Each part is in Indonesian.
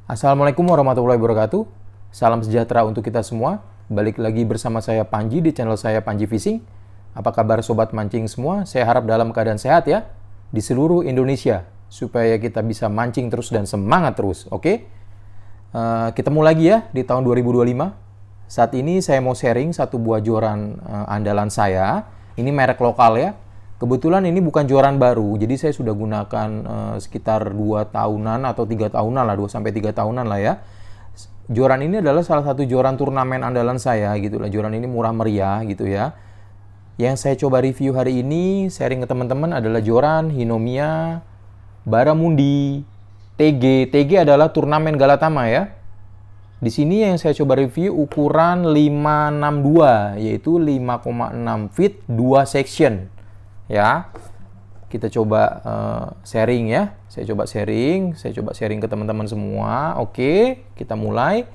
Assalamualaikum warahmatullahi wabarakatuh. Salam sejahtera untuk kita semua. Balik lagi bersama saya Panji di channel saya Panji Fishing. Apa kabar sobat mancing semua? Saya harap dalam keadaan sehat ya. Di seluruh Indonesia. Supaya kita bisa mancing terus dan semangat terus. Oke? Ketemu lagi ya di tahun 2025. Saat ini saya mau sharing satu buah joran andalan saya. Ini merek lokal ya. Kebetulan ini bukan joran baru, jadi saya sudah gunakan sekitar 2 tahunan atau 3 tahunan lah, 2-3 tahunan lah ya. Joran ini adalah salah satu joran turnamen andalan saya gitu lah. Joran ini murah meriah gitu ya. Yang saya coba review hari ini, sharing ke teman-teman adalah joran Hinomiya Barramundi TG. TG adalah turnamen Galatama ya. Di sini yang saya coba review ukuran 562, yaitu 5,6 feet 2 section. Ya, kita coba sharing ya. Saya coba sharing ke teman-teman semua. Oke, kita mulai.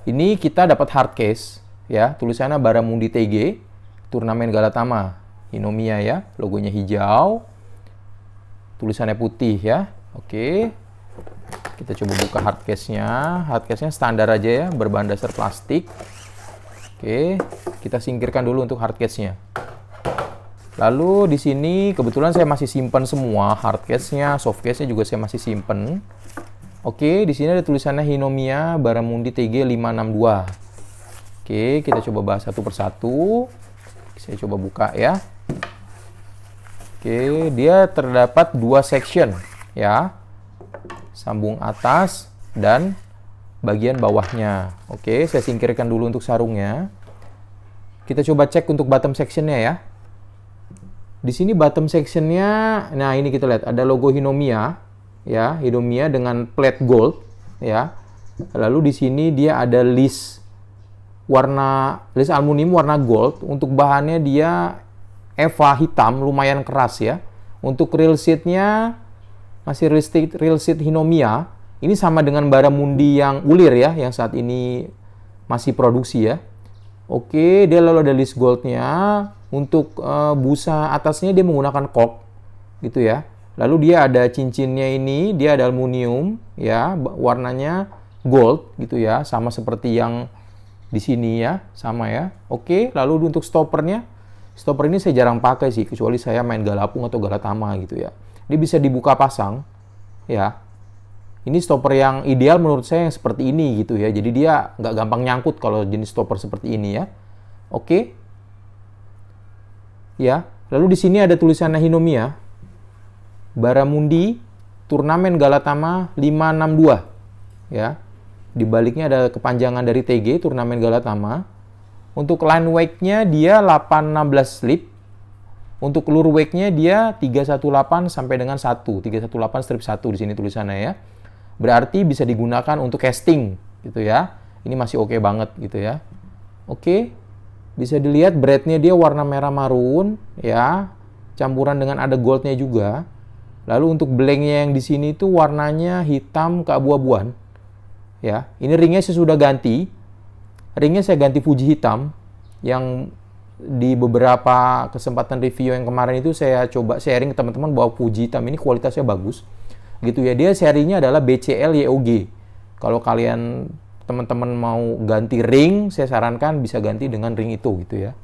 Ini kita dapat hard case ya, tulisannya Barramundi TG, turnamen Galatama, Hinomiya ya, logonya hijau, tulisannya putih ya. Oke, kita coba buka hard case-nya. Hard case-nya standar aja ya, berbahan dasar plastik. Oke, kita singkirkan dulu untuk hard case-nya. Lalu di sini kebetulan saya masih simpan semua hard case-nya, soft case-nya juga saya masih simpan. Oke, di sini ada tulisannya Hinomiya Barramundi TG 562. Oke, kita coba bahas satu persatu. Saya coba buka ya. Oke, dia terdapat 2 section ya. Sambung atas dan bagian bawahnya. Oke, saya singkirkan dulu untuk sarungnya. Kita coba cek untuk bottom section-nya ya. Di sini bottom section-nya, nah ini kita lihat ada logo Hinomiya ya, Hinomiya dengan plate gold ya. Lalu di sini dia ada list aluminium warna gold. Untuk bahannya dia EVA hitam, lumayan keras ya. Untuk reel seat-nya masih reel seat Hinomiya. Ini sama dengan Barramundi yang ulir ya, yang saat ini masih produksi ya. Oke, dia lalu ada list gold-nya. Untuk busa atasnya dia menggunakan cork gitu ya. Lalu dia ada cincinnya ini, dia ada aluminium ya, warnanya gold gitu ya, sama seperti yang di sini ya, sama ya. Oke, lalu untuk stoppernya, stopper ini saya jarang pakai sih, kecuali saya main galapung atau galatama gitu ya. Dia bisa dibuka pasang ya. Ini stopper yang ideal menurut saya yang seperti ini gitu ya. Jadi dia nggak gampang nyangkut kalau jenis stopper seperti ini ya. Oke. Ya, lalu di sini ada tulisannya Hinomiya Barramundi turnamen Galatama 562 ya. Di baliknya ada kepanjangan dari TG turnamen Galatama. Untuk line weight-nya dia 816 slip. Untuk lure weight-nya dia 318 sampai dengan 1, 318 strip 1 di sini tulisannya ya. Berarti bisa digunakan untuk casting gitu ya. Ini masih oke banget gitu ya. Oke. Bisa dilihat braidnya dia warna merah marun ya, campuran dengan ada goldnya juga. Lalu untuk blanknya yang di sini itu warnanya hitam keabu-abuan ya. Ini ringnya saya sudah ganti. Ringnya saya ganti Fuji hitam. Yang di beberapa kesempatan review yang kemarin itu saya coba sharing ke teman-teman bahwa Fuji hitam ini kualitasnya bagus gitu ya. Dia serinya adalah BCL YOG. Kalau kalian teman-teman mau ganti ring, saya sarankan bisa ganti dengan ring itu gitu ya.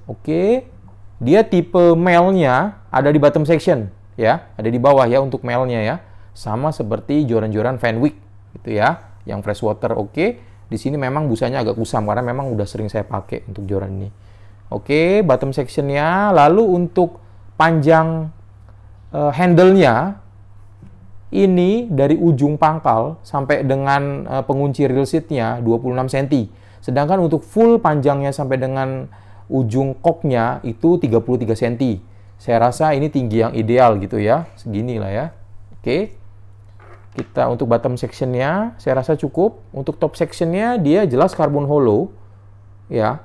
Oke, dia tipe male-nya ada di bottom section ya, ada di bawah ya untuk male-nya ya, sama seperti joran-joran Fenwick gitu ya, yang freshwater. Oke, di sini memang busanya agak kusam karena memang udah sering saya pakai untuk joran ini. Oke, bottom section-nya. Lalu untuk panjang handle-nya ini dari ujung pangkal sampai dengan pengunci reel seat-nya 26 cm. Sedangkan untuk full panjangnya sampai dengan ujung koknya itu 33 cm. Saya rasa ini tinggi yang ideal gitu ya. Segini lah ya. Oke. Kita untuk bottom section-nya saya rasa cukup. Untuk top section-nya dia jelas carbon hollow. Ya.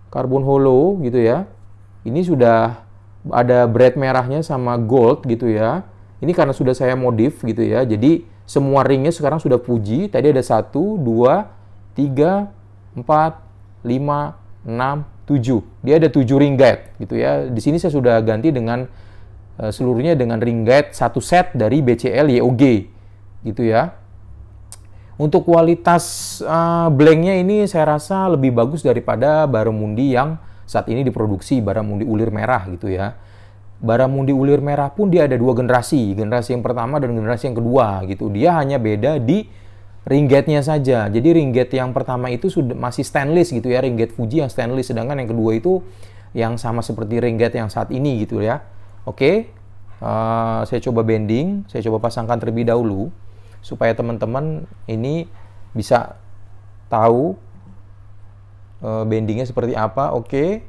Carbon hollow gitu ya. Ini sudah ada braid merahnya sama gold gitu ya. Ini karena sudah saya modif gitu ya. Jadi semua ringnya sekarang sudah Fuji. Tadi ada 1, 2, 3, 4, 5, 6, 7. Dia ada 7 ring guide gitu ya. Di sini saya sudah ganti dengan seluruhnya dengan ring guide 1 set dari BCL YOG gitu ya. Untuk kualitas blanknya ini saya rasa lebih bagus daripada barramundi yang saat ini diproduksi, barramundi ulir merah gitu ya. Barramundi ulir merah pun dia ada dua generasi yang pertama dan generasi yang kedua gitu. Dia hanya beda di ringgitnya saja. Jadi ringgit yang pertama itu sudah masih stainless gitu ya, ringgit Fuji yang stainless, sedangkan yang kedua itu yang sama seperti ringgit yang saat ini gitu ya. Oke, saya coba bending, saya coba pasangkan terlebih dahulu supaya teman-teman ini bisa tahu bendingnya seperti apa. Oke,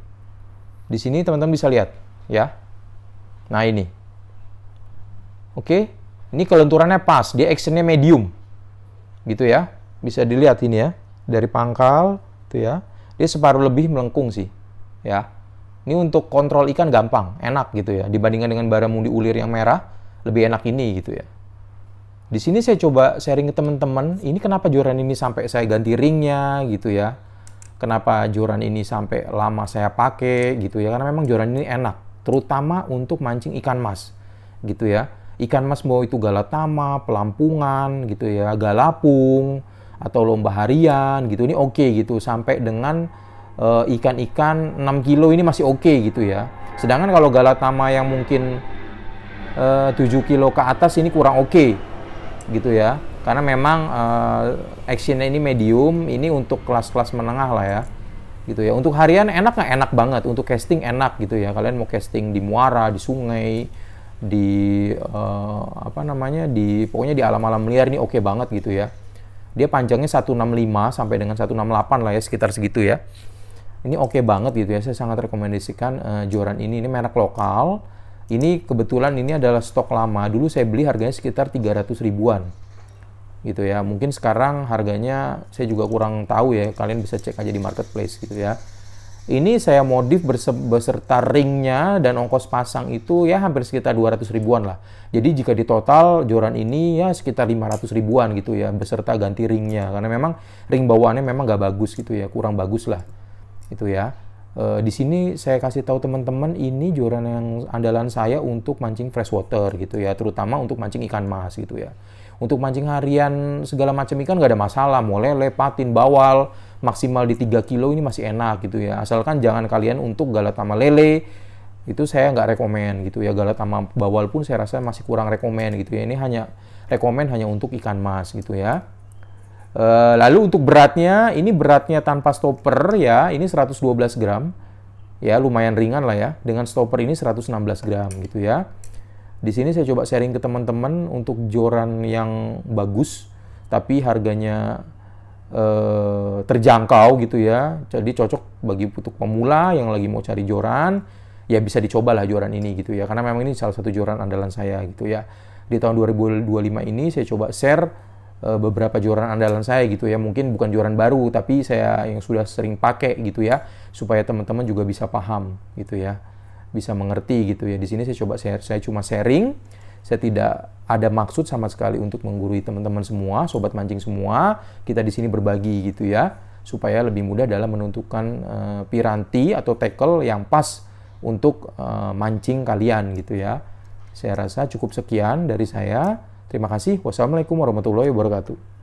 di sini teman-teman bisa lihat ya. Nah ini, oke, ini kelenturannya pas, dia actionnya medium, gitu ya. Bisa dilihat ini ya, dari pangkal, tuh ya, dia separuh lebih melengkung sih, ya. Ini untuk kontrol ikan gampang, enak gitu ya. Dibandingkan dengan barramundi ulir yang merah, lebih enak ini gitu ya. Di sini saya coba sharing ke teman-teman, ini kenapa joran ini sampai saya ganti ringnya gitu ya. Kenapa joran ini sampai lama saya pakai gitu ya. Karena memang joran ini enak, terutama untuk mancing ikan mas gitu ya. Ikan mas mau itu galatama, pelampungan gitu ya, galapung, atau lomba harian gitu. Ini oke gitu, sampai dengan ikan-ikan 6 kilo ini masih oke gitu ya. Sedangkan kalau galatama yang mungkin 7 kilo ke atas ini kurang oke gitu ya, karena memang actionnya ini medium, ini untuk kelas-kelas menengah lah ya gitu ya. Untuk harian enak nggak? Enak banget. Untuk casting enak gitu ya, kalian mau casting di muara, di sungai, di pokoknya di alam-alam liar ini oke banget gitu ya. Dia panjangnya 165 sampai dengan 168 lah ya, sekitar segitu ya. Ini oke banget gitu ya, saya sangat rekomendasikan joran ini merek lokal. Ini kebetulan ini adalah stok lama. Dulu saya beli harganya sekitar 300 ribuan. Gitu ya. Mungkin sekarang harganya saya juga kurang tahu ya. Kalian bisa cek aja di marketplace gitu ya. Ini saya modif beserta ringnya dan ongkos pasang itu ya hampir sekitar 200 ribuan lah. Jadi jika di total joran ini ya sekitar 500 ribuan gitu ya, beserta ganti ringnya. Karena memang ring bawaannya memang nggak bagus gitu ya, kurang bagus lah. Itu ya. Di sini saya kasih tahu teman-teman, ini joran yang andalan saya untuk mancing freshwater gitu ya, terutama untuk mancing ikan mas gitu ya. Untuk mancing harian segala macam ikan nggak ada masalah, mau lele, patin, bawal, maksimal di 3 kilo ini masih enak gitu ya. Asalkan jangan kalian untuk galatama lele, itu saya nggak rekomen gitu ya. Galatama bawal pun saya rasa masih kurang rekomen gitu ya. Ini hanya rekomen hanya untuk ikan mas gitu ya. Lalu untuk beratnya, ini beratnya tanpa stopper ya, ini 112 gram. Ya, lumayan ringan lah ya. Dengan stopper ini 116 gram gitu ya. Di sini saya coba sharing ke teman-teman untuk joran yang bagus, tapi harganya terjangkau gitu ya. Jadi cocok bagi untuk pemula yang lagi mau cari joran, ya bisa dicoba lah joran ini gitu ya. Karena memang ini salah satu joran andalan saya gitu ya. Di tahun 2025 ini saya coba share beberapa joran andalan saya gitu ya. Mungkin bukan joran baru, tapi saya yang sudah sering pakai gitu ya, supaya teman-teman juga bisa paham gitu ya, bisa mengerti gitu ya. Di sini saya coba saya cuma sharing, saya tidak ada maksud sama sekali untuk menggurui teman-teman semua, sobat mancing semua. Kita di sini berbagi gitu ya, supaya lebih mudah dalam menentukan piranti atau tackle yang pas untuk mancing kalian gitu ya. Saya rasa cukup sekian dari saya. Terima kasih. Wassalamualaikum warahmatullahi wabarakatuh.